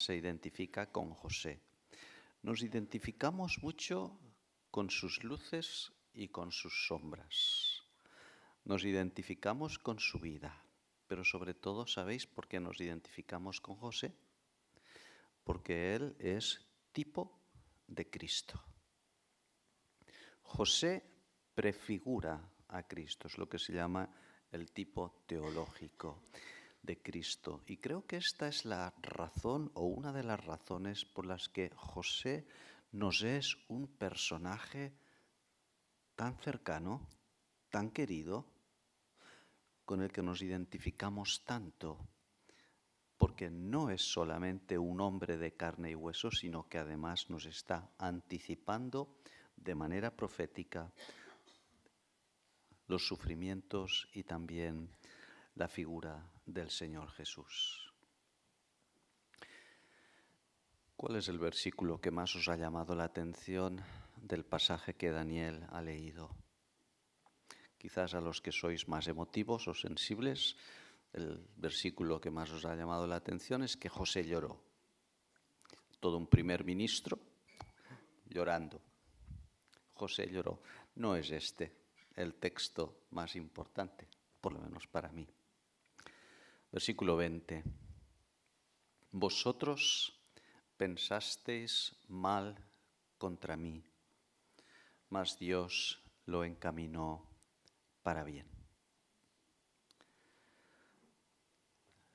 se identifica con José. Nos identificamos mucho con sus luces y con sus sombras. Nos identificamos con su vida, pero sobre todo, ¿sabéis por qué nos identificamos con José? Porque él es tipo de Cristo. José prefigura a Cristo, es lo que se llama el tipo teológico de Cristo. Y creo que esta es la razón o una de las razones por las que José nos es un personaje tan cercano, tan querido, con el que nos identificamos tanto, porque no es solamente un hombre de carne y hueso, sino que además nos está anticipando de manera profética los sufrimientos y también la figura del Señor Jesús. ¿Cuál es el versículo que más os ha llamado la atención del pasaje que Daniel ha leído? Quizás a los que sois más emotivos o sensibles, el versículo que más os ha llamado la atención es que José lloró. Todo un primer ministro llorando. José lloró. No es este el texto más importante, por lo menos para mí. Versículo 20. Vosotros pensasteis mal contra mí, mas Dios lo encaminó para bien.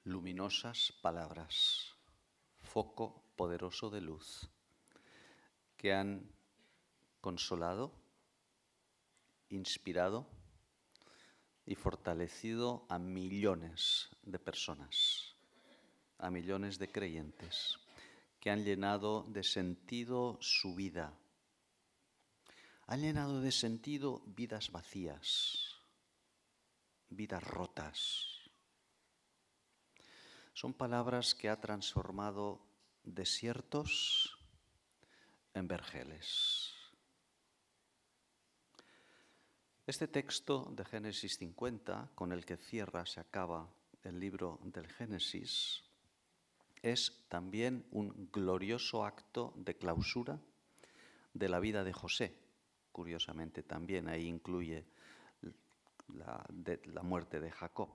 Luminosas palabras, foco poderoso de luz, que han consolado, inspirado y fortalecido a millones de personas, a millones de creyentes, que han llenado de sentido su vida. Han llenado de sentido vidas vacías, vidas rotas. Son palabras que ha transformado desiertos en vergeles. Este texto de Génesis 50, con el que se acaba el libro del Génesis, es también un glorioso acto de clausura de la vida de José. Curiosamente también ahí incluye la muerte de Jacob,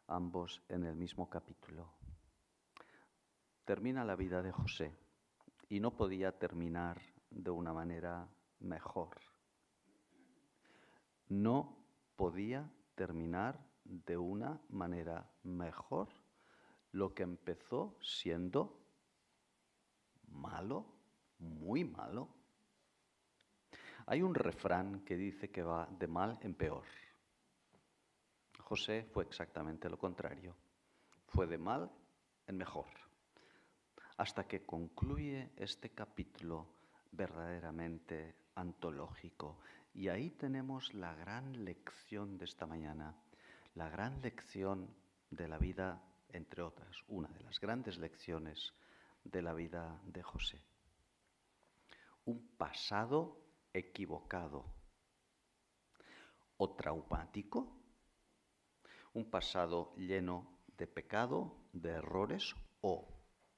ambos en el mismo capítulo. Termina la vida de José y no podía terminar de una manera mejor. No podía terminar de una manera mejor lo que empezó siendo malo, muy malo. Hay un refrán que dice que va de mal en peor. José fue exactamente lo contrario. Fue de mal en mejor. Hasta que concluye este capítulo verdaderamente antológico. Y ahí tenemos la gran lección de esta mañana, la gran lección de la vida, entre otras, una de las grandes lecciones de la vida de José. Un pasado equivocado o traumático, un pasado lleno de pecado, de errores, o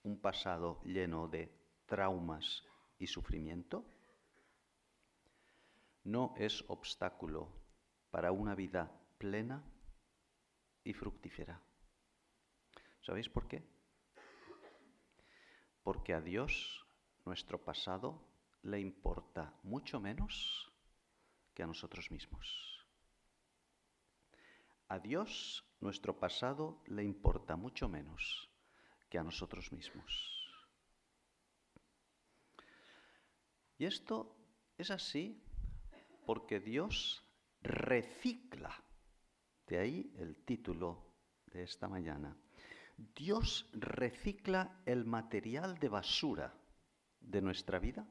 un pasado lleno de traumas y sufrimiento, no es obstáculo para una vida plena y fructífera. ¿Sabéis por qué? Porque a Dios nuestro pasado le importa mucho menos que a nosotros mismos. A Dios nuestro pasado le importa mucho menos que a nosotros mismos. Y esto es así porque Dios recicla. De ahí el título de esta mañana. Dios recicla el material de basura de nuestra vida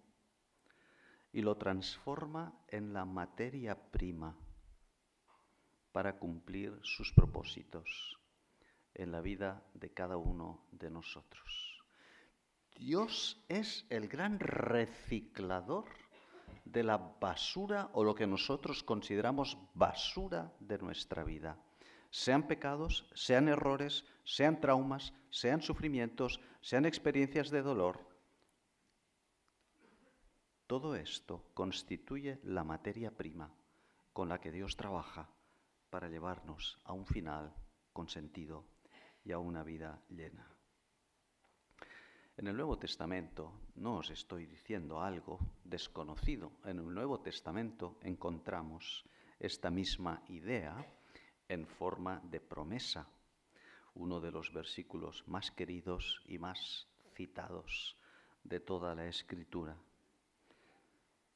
y lo transforma en la materia prima para cumplir sus propósitos en la vida de cada uno de nosotros. Dios es el gran reciclador de la basura o lo que nosotros consideramos basura de nuestra vida. sean pecados, sean errores, sean traumas, sean sufrimientos, sean experiencias de dolor. Todo esto constituye la materia prima con la que Dios trabaja para llevarnos a un final con sentido y a una vida llena. En el Nuevo Testamento no os estoy diciendo algo desconocido. En el Nuevo Testamento encontramos esta misma idea en forma de promesa, uno de los versículos más queridos y más citados de toda la Escritura.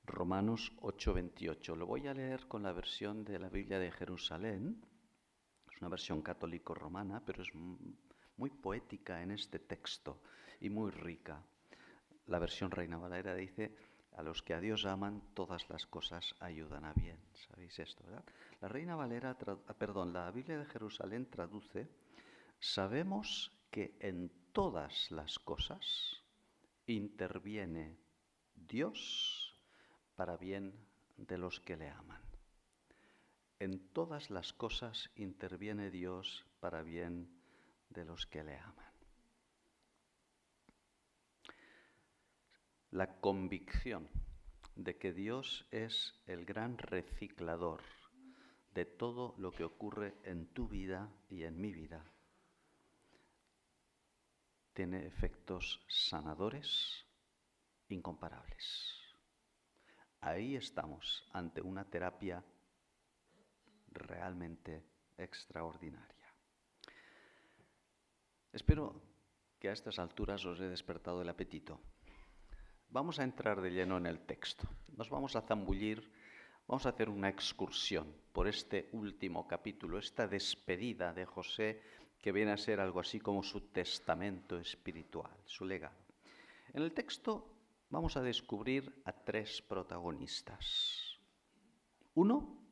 Romanos 8:28. Lo voy a leer con la versión de la Biblia de Jerusalén. Es una versión católico-romana, pero es muy poética en este texto y muy rica. La versión Reina Valera dice: a los que a Dios aman, todas las cosas ayudan a bien. ¿Sabéis esto, verdad? La la Biblia de Jerusalén traduce: sabemos que en todas las cosas interviene Dios para bien de los que le aman. En todas las cosas interviene Dios para bien de los que le aman. La convicción de que Dios es el gran reciclador de todo lo que ocurre en tu vida y en mi vida tiene efectos sanadores incomparables. Ahí estamos ante una terapia realmente extraordinaria. Espero que a estas alturas os he despertado el apetito. Vamos a entrar de lleno en el texto. Nos vamos a zambullir, vamos a hacer una excursión por este último capítulo, esta despedida de José, que viene a ser algo así como su testamento espiritual, su legado. En el texto vamos a descubrir a tres protagonistas. Uno,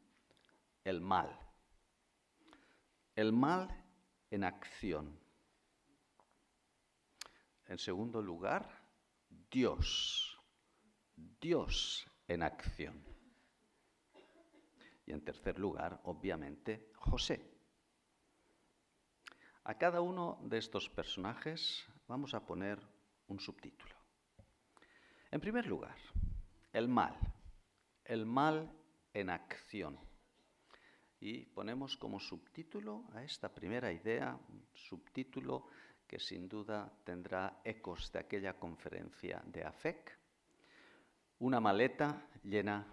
el mal. El mal en acción. En segundo lugar, Dios. Dios en acción. Y en tercer lugar, obviamente, José. A cada uno de estos personajes vamos a poner un subtítulo. En primer lugar, el mal. El mal en acción. Y ponemos como subtítulo a esta primera idea, un subtítulo que sin duda tendrá ecos de aquella conferencia de AFEC, una maleta llena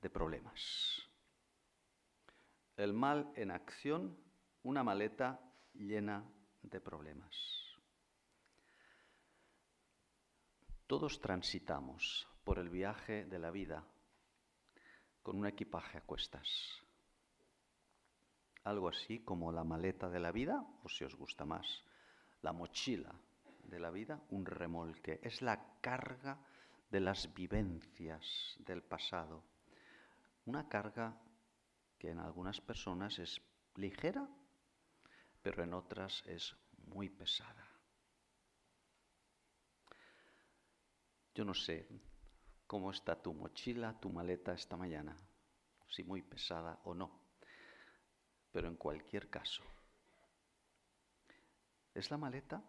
de problemas. El mal en acción, una maleta llena de problemas. Todos transitamos por el viaje de la vida con un equipaje a cuestas. Algo así como la maleta de la vida, o si os gusta más, la mochila de la vida, un remolque. Es la carga de las vivencias del pasado. Una carga que en algunas personas es ligera, pero en otras es muy pesada. Yo no sé cómo está tu mochila, tu maleta esta mañana, si muy pesada o no, pero en cualquier caso, es la maleta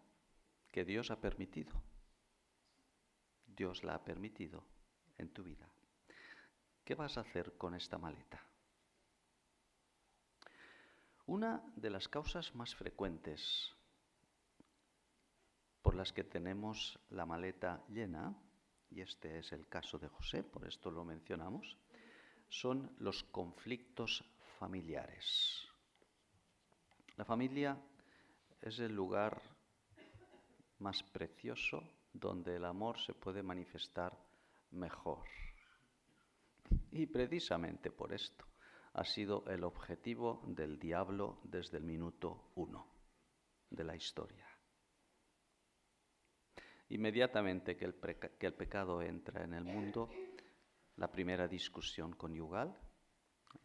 que Dios ha permitido. Dios la ha permitido en tu vida. ¿Qué vas a hacer con esta maleta? Una de las causas más frecuentes por las que tenemos la maleta llena, y este es el caso de José, por esto lo mencionamos, son los conflictos familiares. La familia es el lugar más precioso donde el amor se puede manifestar mejor. Y precisamente por esto ha sido el objetivo del diablo desde el minuto 1 de la historia. Inmediatamente que el pecado entra en el mundo, la primera discusión conyugal,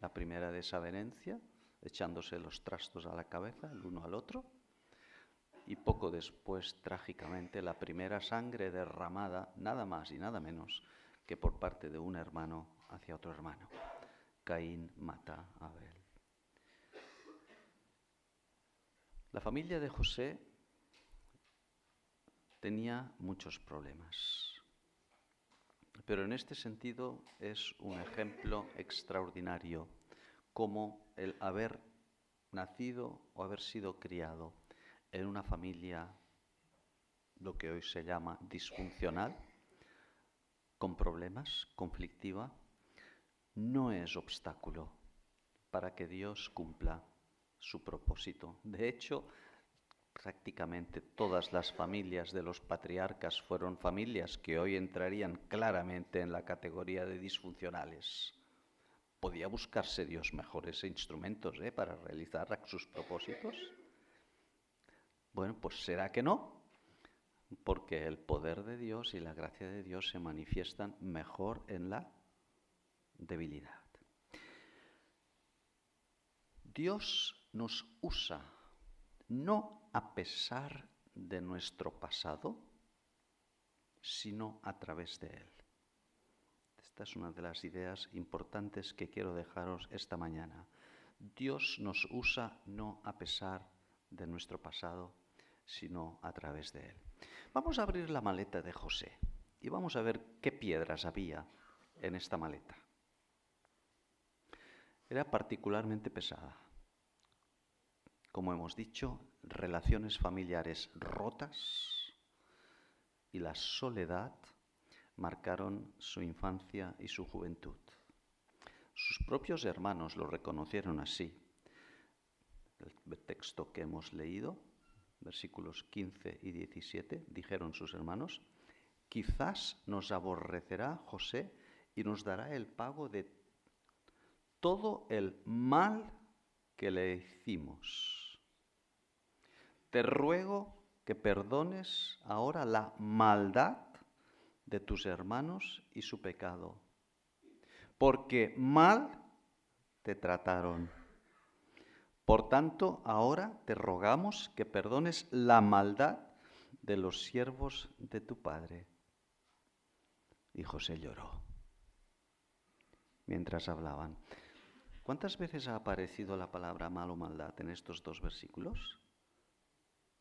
la primera desavenencia, echándose los trastos a la cabeza el uno al otro, y poco después, trágicamente, la primera sangre derramada, nada más y nada menos que por parte de un hermano hacia otro hermano. Caín mata a Abel. La familia de José tenía muchos problemas, pero en este sentido es un ejemplo extraordinario como el haber nacido o haber sido criado en una familia, lo que hoy se llama disfuncional, con problemas, conflictiva, no es obstáculo para que Dios cumpla su propósito. De hecho, prácticamente todas las familias de los patriarcas fueron familias que hoy entrarían claramente en la categoría de disfuncionales. ¿Podía buscarse Dios mejores instrumentos para realizar sus propósitos? Bueno, pues será que no, porque el poder de Dios y la gracia de Dios se manifiestan mejor en la debilidad. Dios nos usa no a pesar de nuestro pasado, sino a través de él. Esta es una de las ideas importantes que quiero dejaros esta mañana. Dios nos usa no a pesar de nuestro pasado, sino a través de él. Vamos a abrir la maleta de José y vamos a ver qué piedras había en esta maleta. Era particularmente pesada. Como hemos dicho, relaciones familiares rotas y la soledad marcaron su infancia y su juventud. Sus propios hermanos lo reconocieron así. El texto que hemos leído, versículos 15 y 17, dijeron sus hermanos: quizás nos aborrecerá José y nos dará el pago de todo el mal que le hicimos. Te ruego que perdones ahora la maldad de tus hermanos y su pecado, porque mal te trataron. Por tanto, ahora te rogamos que perdones la maldad de los siervos de tu padre. Y José lloró mientras hablaban. ¿Cuántas veces ha aparecido la palabra mal o maldad en estos dos versículos?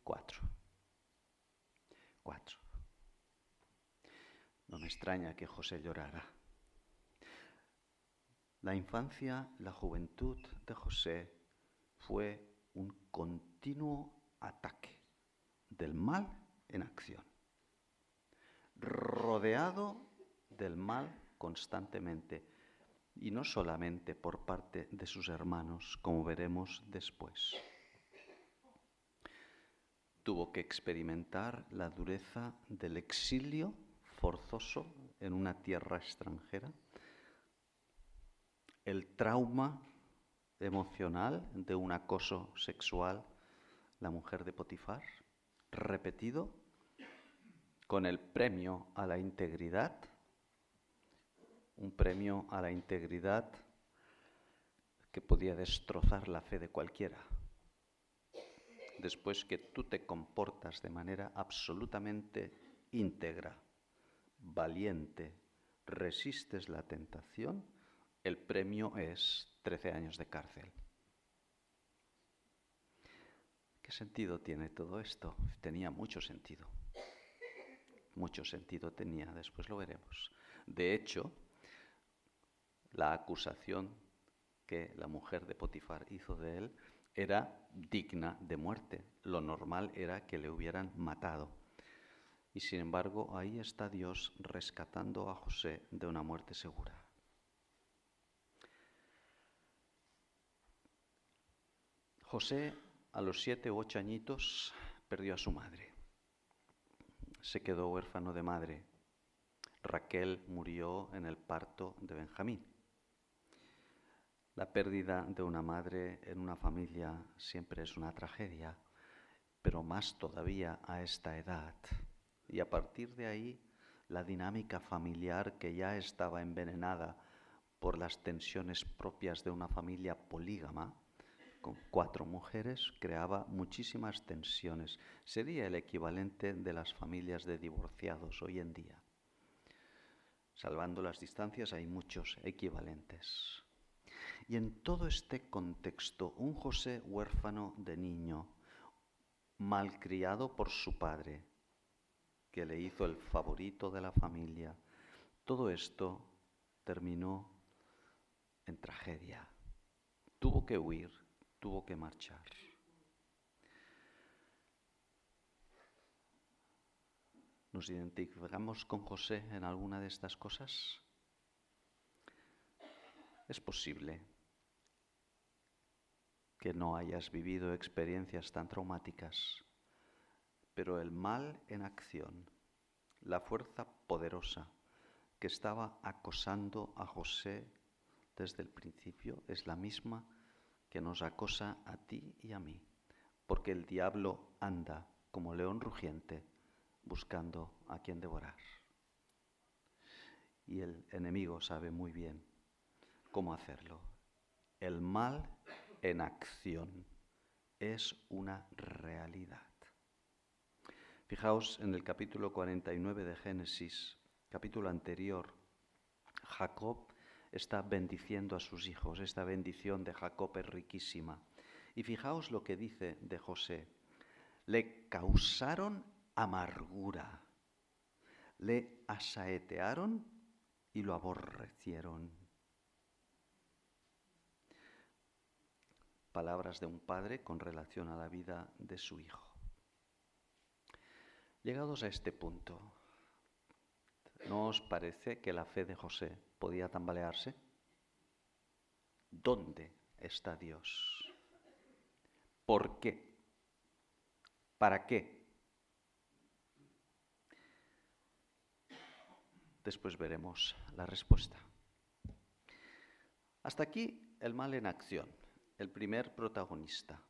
4. No me extraña que José llorara. La infancia, la juventud de José fue un continuo ataque del mal en acción, rodeado del mal constantemente, y no solamente por parte de sus hermanos, como veremos después. Tuvo que experimentar la dureza del exilio forzoso en una tierra extranjera, el trauma emocional de un acoso sexual, la mujer de Potifar, repetido, con el premio a la integridad, un premio a la integridad que podía destrozar la fe de cualquiera. Después que tú te comportas de manera absolutamente íntegra, valiente, resistes la tentación, el premio es 13 años de cárcel. ¿Qué sentido tiene todo esto? Tenía mucho sentido. Mucho sentido tenía, después lo veremos. De hecho, la acusación que la mujer de Potifar hizo de él era digna de muerte. Lo normal era que le hubieran matado. Y sin embargo, ahí está Dios rescatando a José de una muerte segura. José, a los 7 u 8 añitos, perdió a su madre. Se quedó huérfano de madre. Raquel murió en el parto de Benjamín. La pérdida de una madre en una familia siempre es una tragedia, pero más todavía a esta edad. Y a partir de ahí, la dinámica familiar, que ya estaba envenenada por las tensiones propias de una familia polígama, con 4 mujeres, creaba muchísimas tensiones. Sería el equivalente de las familias de divorciados hoy en día. Salvando las distancias, hay muchos equivalentes. Y en todo este contexto, un José huérfano de niño, malcriado por su padre, que le hizo el favorito de la familia. Todo esto terminó en tragedia. Tuvo que huir, tuvo que marchar. ¿Nos identificamos con José en alguna de estas cosas? Es posible que no hayas vivido experiencias tan traumáticas, pero el mal en acción, la fuerza poderosa que estaba acosando a José desde el principio, es la misma que nos acosa a ti y a mí, porque el diablo anda como león rugiente buscando a quien devorar. Y el enemigo sabe muy bien cómo hacerlo. El mal en acción es una realidad. Fijaos en el capítulo 49 de Génesis, capítulo anterior, Jacob está bendiciendo a sus hijos. Esta bendición de Jacob es riquísima. Y fijaos lo que dice de José. Le causaron amargura, le asaetearon y lo aborrecieron. Palabras de un padre con relación a la vida de su hijo. Llegados a este punto, ¿no os parece que la fe de José podía tambalearse? ¿Dónde está Dios? ¿Por qué? ¿Para qué? Después veremos la respuesta. Hasta aquí el mal en acción, el primer protagonista.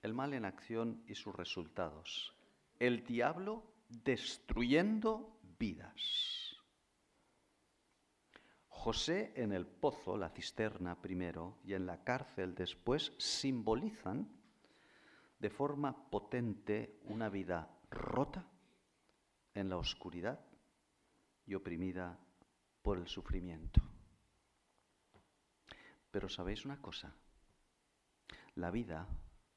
El mal en acción y sus resultados. El diablo destruyendo vidas. José en el pozo, la cisterna primero, y en la cárcel después, simbolizan de forma potente una vida rota en la oscuridad y oprimida por el sufrimiento. Pero ¿sabéis una cosa? La vida,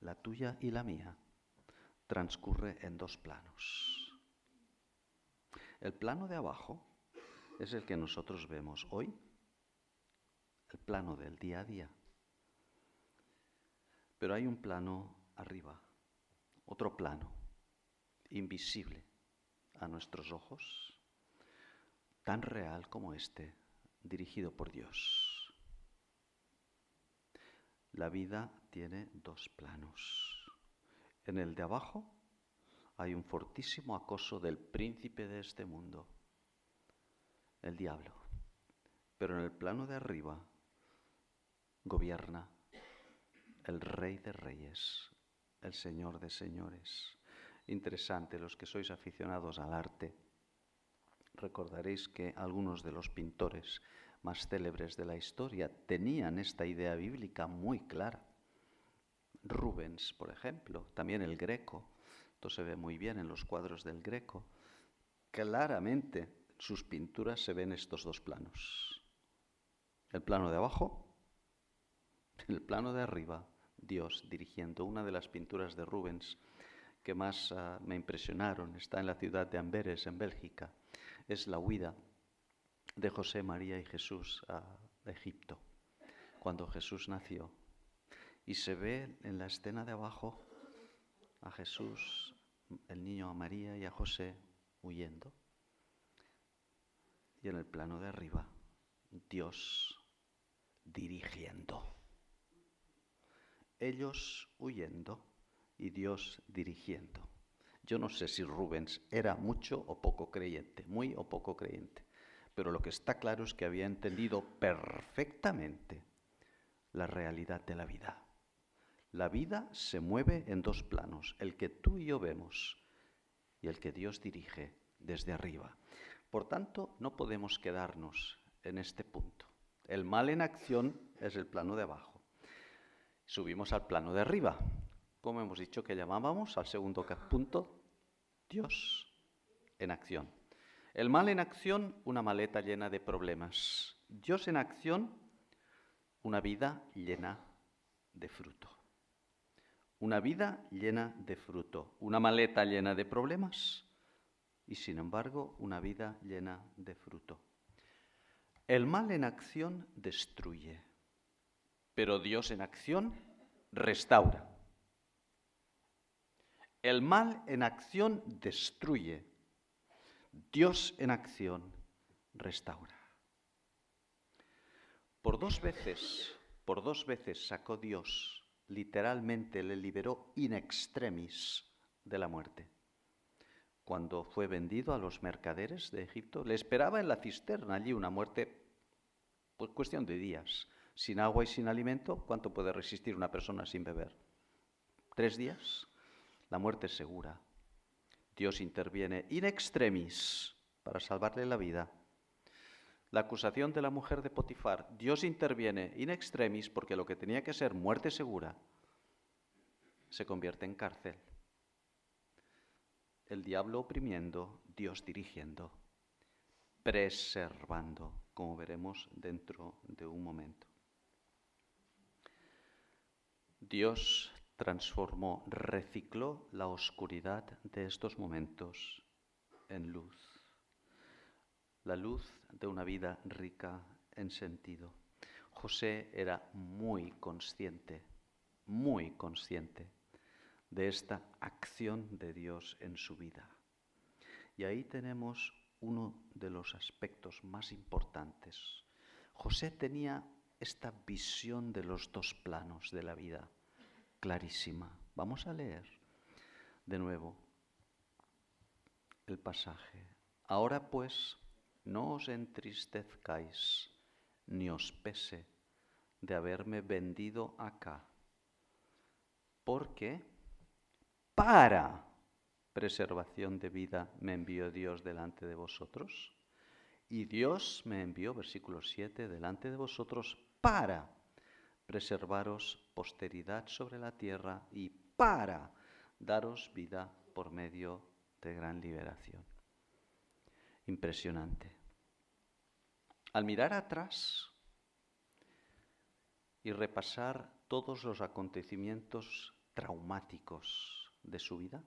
la tuya y la mía, transcurre en dos planos. El plano de abajo es el que nosotros vemos hoy, el plano del día a día. Pero hay un plano arriba, otro plano, invisible a nuestros ojos, tan real como este, dirigido por Dios. La vida tiene dos planos. En el de abajo hay un fortísimo acoso del príncipe de este mundo, el diablo. Pero en el plano de arriba gobierna el Rey de Reyes, el Señor de Señores. Interesante, los que sois aficionados al arte, recordaréis que algunos de los pintores más célebres de la historia tenían esta idea bíblica muy clara. Rubens, por ejemplo, también el Greco, esto se ve muy bien en los cuadros del Greco, claramente en sus pinturas se ven estos dos planos. El plano de abajo, el plano de arriba, Dios dirigiendo. Una de las pinturas de Rubens que más me impresionaron, está en la ciudad de Amberes, en Bélgica, es la huida de José, María y Jesús a Egipto, cuando Jesús nació. Y se ve en la escena de abajo a Jesús, el niño, a María y a José huyendo. Y en el plano de arriba, Dios dirigiendo. Ellos huyendo y Dios dirigiendo. Yo no sé si Rubens era mucho o poco creyente, muy o poco creyente, pero lo que está claro es que había entendido perfectamente la realidad de la vida. La vida se mueve en dos planos, el que tú y yo vemos y el que Dios dirige desde arriba. Por tanto, no podemos quedarnos en este punto. El mal en acción es el plano de abajo. Subimos al plano de arriba. Como hemos dicho que llamábamos al segundo punto, Dios en acción. El mal en acción, una maleta llena de problemas. Dios en acción, una vida llena de fruto. Una vida llena de fruto, una maleta llena de problemas y, sin embargo, una vida llena de fruto. El mal en acción destruye, pero Dios en acción restaura. El mal en acción destruye, Dios en acción restaura. Por dos veces sacó Dios, literalmente le liberó in extremis de la muerte. Cuando fue vendido a los mercaderes de Egipto, le esperaba en la cisterna allí una muerte, pues cuestión de días. Sin agua y sin alimento, ¿cuánto puede resistir una persona sin beber? 3 días. La muerte es segura. Dios interviene in extremis para salvarle la vida. La acusación de la mujer de Potifar, Dios interviene in extremis porque lo que tenía que ser muerte segura se convierte en cárcel. El diablo oprimiendo, Dios dirigiendo, preservando, como veremos dentro de un momento. Dios transformó, recicló la oscuridad de estos momentos en luz. La luz de una vida rica en sentido. José era muy consciente de esta acción de Dios en su vida. Y ahí tenemos uno de los aspectos más importantes. José tenía esta visión de los dos planos de la vida clarísima. Vamos a leer de nuevo el pasaje. Ahora pues, no os entristezcáis, ni os pese de haberme vendido acá, porque para preservación de vida me envió Dios delante de vosotros. Y Dios me envió, versículo 7, delante de vosotros para preservaros posteridad sobre la tierra y para daros vida por medio de gran liberación. Impresionante. Al mirar atrás y repasar todos los acontecimientos traumáticos de su vida,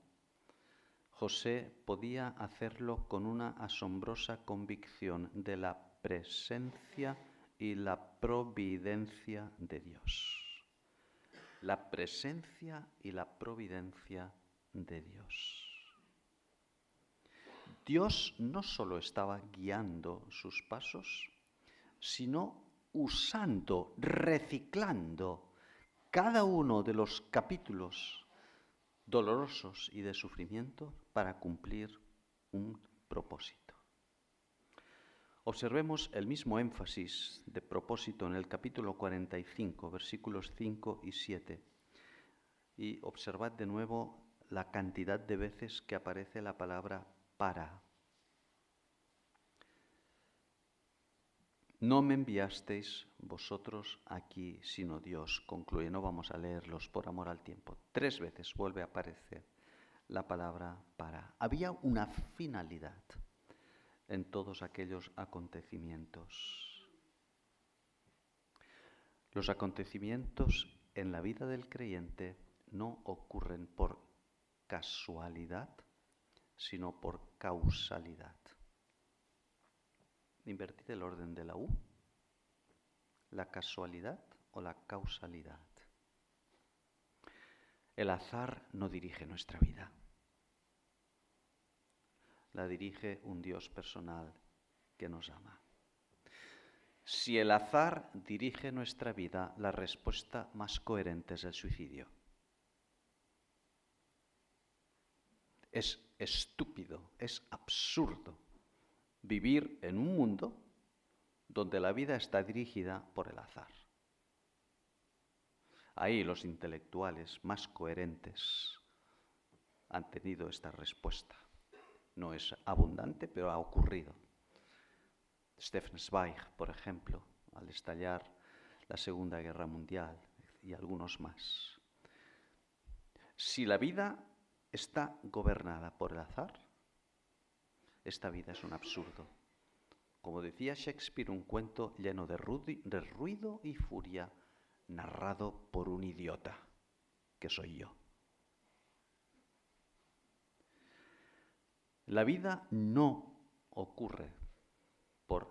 José podía hacerlo con una asombrosa convicción de la presencia y la providencia de Dios. La presencia y la providencia de Dios. Dios no solo estaba guiando sus pasos, sino usando, reciclando cada uno de los capítulos dolorosos y de sufrimiento para cumplir un propósito. Observemos el mismo énfasis de propósito en el capítulo 45, versículos 5 y 7. Y observad de nuevo la cantidad de veces que aparece la palabra para. No me enviasteis vosotros aquí, sino Dios. Concluye, no vamos a leerlos por amor al tiempo. 3 veces vuelve a aparecer la palabra para. Había una finalidad en todos aquellos acontecimientos. Los acontecimientos en la vida del creyente no ocurren por casualidad, sino por causalidad. Invertid el orden de la U. ¿La casualidad o la causalidad? El azar no dirige nuestra vida. La dirige un Dios personal que nos ama. Si el azar dirige nuestra vida, la respuesta más coherente es el suicidio. Es estúpido, es absurdo vivir en un mundo donde la vida está dirigida por el azar. Ahí los intelectuales más coherentes han tenido esta respuesta. No es abundante, pero ha ocurrido. Stefan Zweig, por ejemplo, al estallar la Segunda Guerra Mundial, y algunos más. Si la vida está gobernada por el azar, esta vida es un absurdo. Como decía Shakespeare, un cuento lleno de ruido y furia, narrado por un idiota, que soy yo. La vida no ocurre por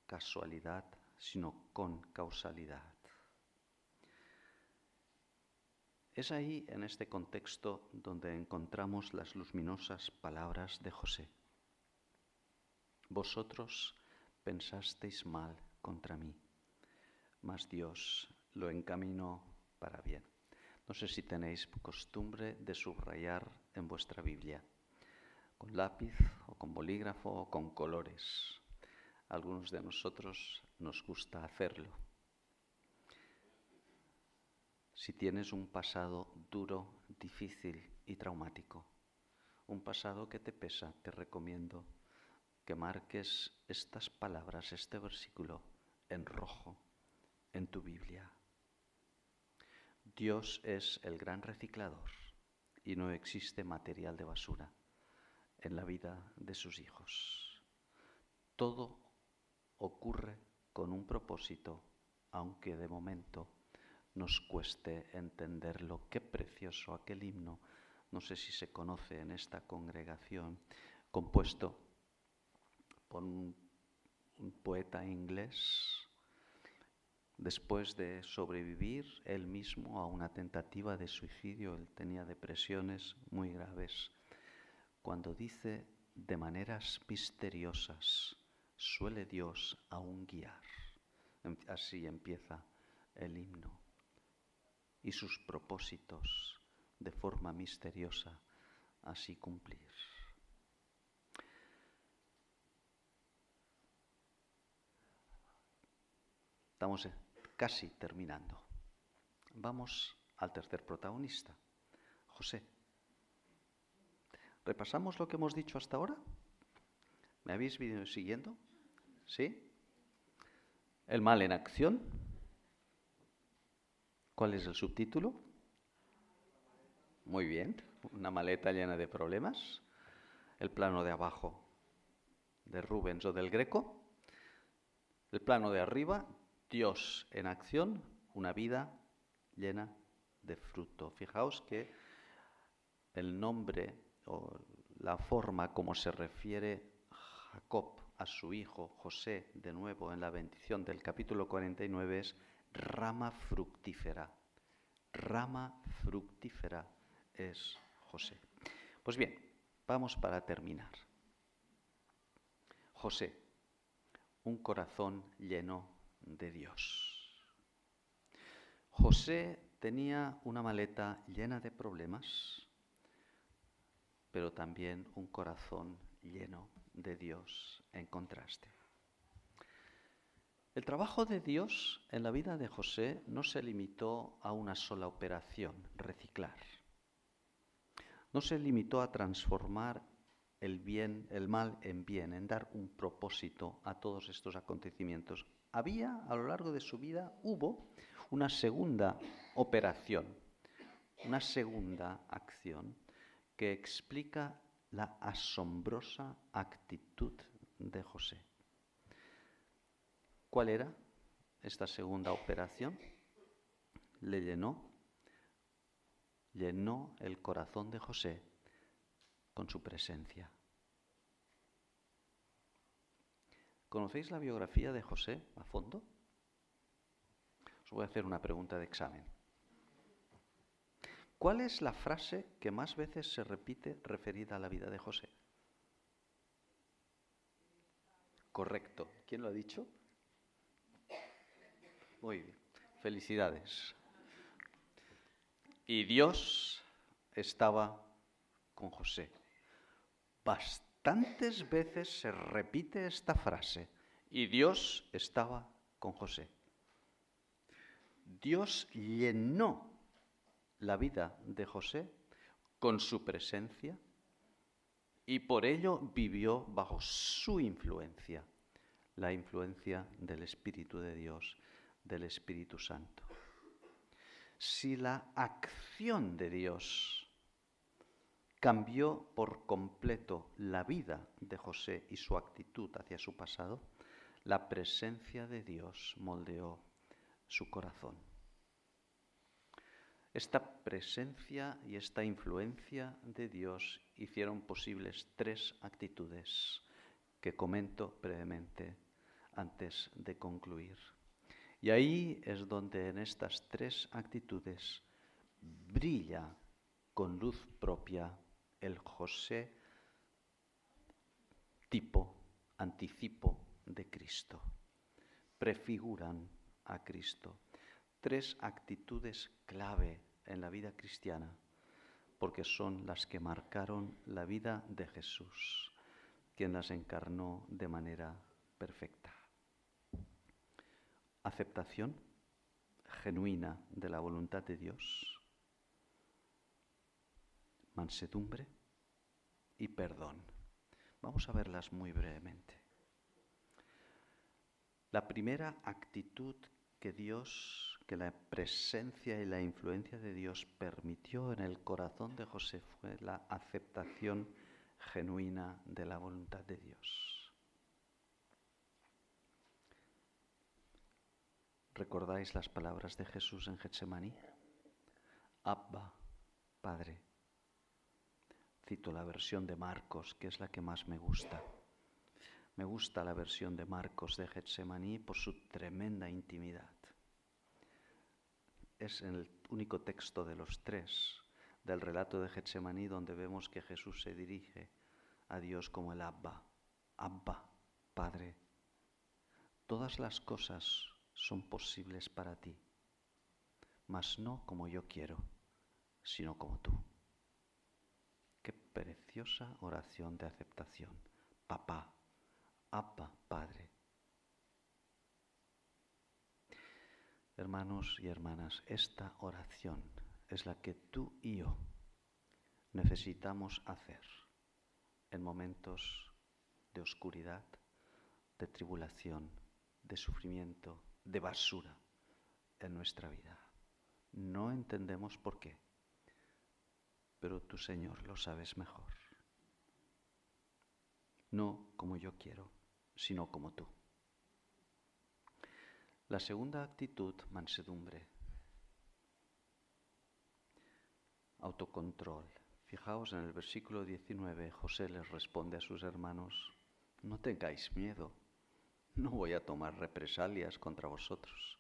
casualidad, sino con causalidad. Es ahí, en este contexto, donde encontramos las luminosas palabras de José. Vosotros pensasteis mal contra mí, mas Dios lo encaminó para bien. No sé si tenéis costumbre de subrayar en vuestra Biblia, con lápiz o con bolígrafo o con colores. A algunos de nosotros nos gusta hacerlo. Si tienes un pasado duro, difícil y traumático, un pasado que te pesa, te recomiendo que marques estas palabras, este versículo, en rojo en tu Biblia. Dios es el gran reciclador y no existe material de basura en la vida de sus hijos. Todo ocurre con un propósito, aunque de momento nos cueste entenderlo. Qué precioso aquel himno, no sé si se conoce en esta congregación, compuesto por un poeta inglés, después de sobrevivir él mismo a una tentativa de suicidio. Él tenía depresiones muy graves. Cuando dice, de maneras misteriosas suele Dios aún guiar. Así empieza el himno. Y sus propósitos de forma misteriosa así cumplir. Estamos casi terminando. Vamos al tercer protagonista, José. ¿Repasamos lo que hemos dicho hasta ahora? ¿Me habéis venido siguiendo? ¿Sí? El mal en acción. ¿Cuál es el subtítulo? Muy bien, una maleta llena de problemas. El plano de abajo de Rubens o del Greco. El plano de arriba, Dios en acción, una vida llena de fruto. Fijaos que el nombre o la forma como se refiere Jacob a su hijo José, de nuevo en la bendición del capítulo 49, es rama fructífera. Rama fructífera es José. Pues bien, vamos para terminar. José, un corazón lleno de Dios. José tenía una maleta llena de problemas, pero también un corazón lleno de Dios en contraste. El trabajo de Dios en la vida de José no se limitó a una sola operación, reciclar. No se limitó a transformar el mal en bien, en dar un propósito a todos estos acontecimientos. A lo largo de su vida, hubo una segunda operación, una segunda acción que explica la asombrosa actitud de José. ¿Cuál era esta segunda operación? Le llenó el corazón de José con su presencia. ¿Conocéis la biografía de José a fondo? Os voy a hacer una pregunta de examen. ¿Cuál es la frase que más veces se repite referida a la vida de José? Correcto. ¿Quién lo ha dicho? Muy bien. Felicidades. Y Dios estaba con José. Bastantes veces se repite esta frase. Y Dios estaba con José. Dios llenó la vida de José con su presencia y por ello vivió bajo su influencia, la influencia del Espíritu de Dios, del Espíritu Santo. Si la acción de Dios cambió por completo la vida de José y su actitud hacia su pasado, la presencia de Dios moldeó su corazón. Esta presencia y esta influencia de Dios hicieron posibles 3 actitudes que comento brevemente antes de concluir. Y ahí es donde en estas 3 actitudes brilla con luz propia el José tipo, anticipo de Cristo. Prefiguran a Cristo. 3 actitudes clave en la vida cristiana, porque son las que marcaron la vida de Jesús, quien las encarnó de manera perfecta. Aceptación genuina de la voluntad de Dios, mansedumbre y perdón. Vamos a verlas muy brevemente. La primera actitud que la presencia y la influencia de Dios permitió en el corazón de José fue la aceptación genuina de la voluntad de Dios. ¿Recordáis las palabras de Jesús en Getsemaní? Abba, Padre. Cito la versión de Marcos, que es la que más me gusta. Me gusta la versión de Marcos de Getsemaní por su tremenda intimidad. Es el único texto de los 3 del relato de Getsemaní donde vemos que Jesús se dirige a Dios como el Abba. Abba, Padre. Todas las cosas son posibles para ti, mas no como yo quiero, sino como tú. Qué preciosa oración de aceptación. Papá, Abba, Padre. Hermanos y hermanas, esta oración es la que tú y yo necesitamos hacer en momentos de oscuridad, de tribulación, de sufrimiento, de basura en nuestra vida. No entendemos por qué, pero tú, Señor, lo sabes mejor. No como yo quiero, sino como tú. La segunda actitud, mansedumbre, autocontrol. Fijaos en el versículo 19, José les responde a sus hermanos, no tengáis miedo, no voy a tomar represalias contra vosotros.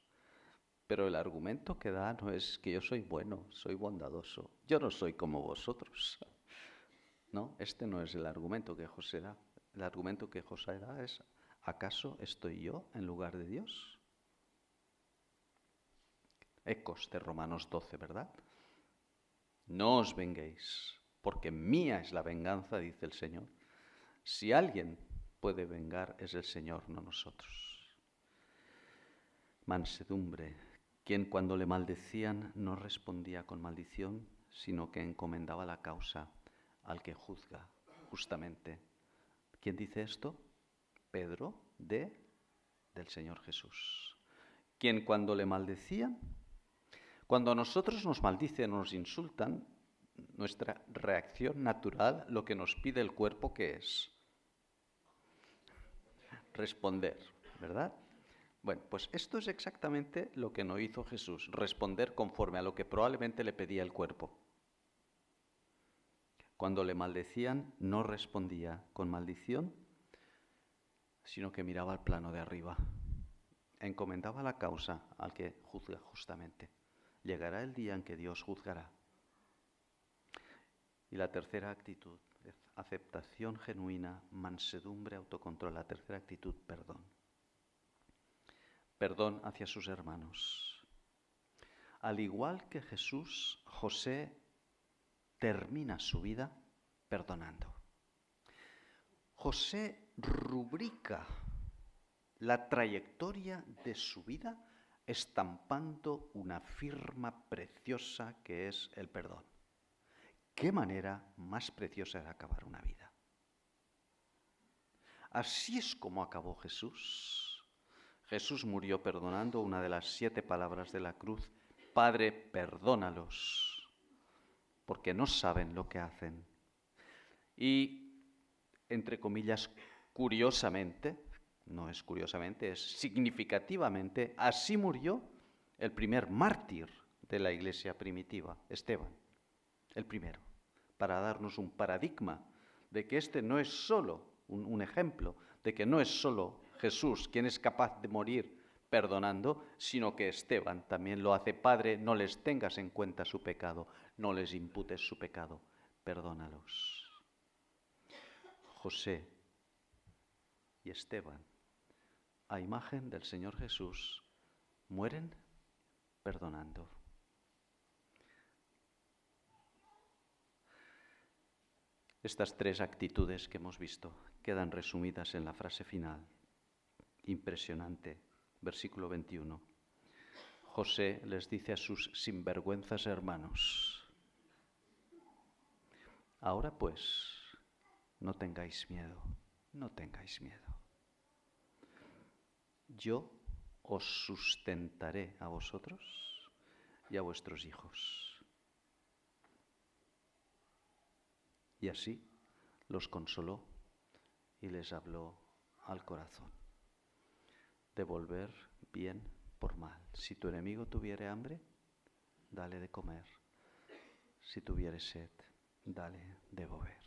Pero el argumento que da no es que yo soy bueno, soy bondadoso, yo no soy como vosotros. No, este no es el argumento que José da. El argumento que José da es, ¿acaso estoy yo en lugar de Dios? Ecos de Romanos 12, ¿verdad? No os venguéis, porque mía es la venganza, dice el Señor. Si alguien puede vengar, es el Señor, no nosotros. Mansedumbre, quien cuando le maldecían no respondía con maldición, sino que encomendaba la causa al que juzga justamente. ¿Quién dice esto? Pedro del Señor Jesús. Quien cuando le maldecían, cuando a nosotros nos maldicen o nos insultan, nuestra reacción natural, lo que nos pide el cuerpo, ¿qué es? Responder, ¿verdad? Bueno, pues esto es exactamente lo que no hizo Jesús, responder conforme a lo que probablemente le pedía el cuerpo. Cuando le maldecían, no respondía con maldición, sino que miraba al plano de arriba. Encomendaba la causa al que juzga justamente. Llegará el día en que Dios juzgará. Y la tercera actitud, aceptación genuina, mansedumbre, autocontrol. La tercera actitud, perdón. Perdón hacia sus hermanos. Al igual que Jesús, José termina su vida perdonando. José rubrica la trayectoria de su vida estampando una firma preciosa que es el perdón. ¿Qué manera más preciosa de acabar una vida? Así es como acabó Jesús. Jesús murió perdonando una de las 7 palabras de la cruz. Padre, perdónalos, porque no saben lo que hacen. Y, entre comillas, curiosamente, no es curiosamente, es significativamente, así murió el primer mártir de la iglesia primitiva, Esteban, el primero, para darnos un paradigma de que este no es solo un ejemplo, de que no es solo Jesús quien es capaz de morir perdonando, sino que Esteban también lo hace. Padre, no les tengas en cuenta su pecado, no les imputes su pecado, perdónalos. José y Esteban, a imagen del Señor Jesús, mueren perdonando. Estas tres actitudes que hemos visto quedan resumidas en la frase final. Impresionante. Versículo 21. José les dice a sus sinvergüenzas hermanos: ahora pues, no tengáis miedo, no tengáis miedo. Yo os sustentaré a vosotros y a vuestros hijos. Y así los consoló y les habló al corazón. Devolver bien por mal. Si tu enemigo tuviere hambre, dale de comer. Si tuviere sed, dale de beber.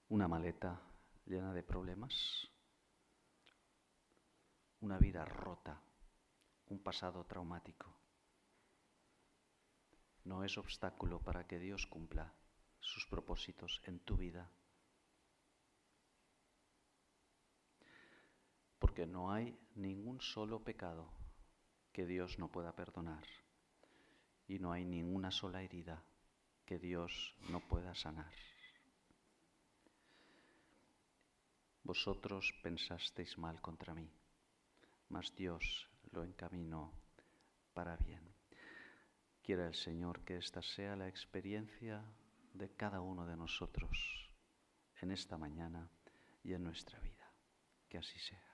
Una maleta llena de problemas, una vida rota, un pasado traumático. No es obstáculo para que Dios cumpla sus propósitos en tu vida. Porque no hay ningún solo pecado que Dios no pueda perdonar. Y no hay ninguna sola herida que Dios no pueda sanar. Vosotros pensasteis mal contra mí, mas Dios lo encaminó para bien. Quiera el Señor que esta sea la experiencia de cada uno de nosotros en esta mañana y en nuestra vida. Que así sea.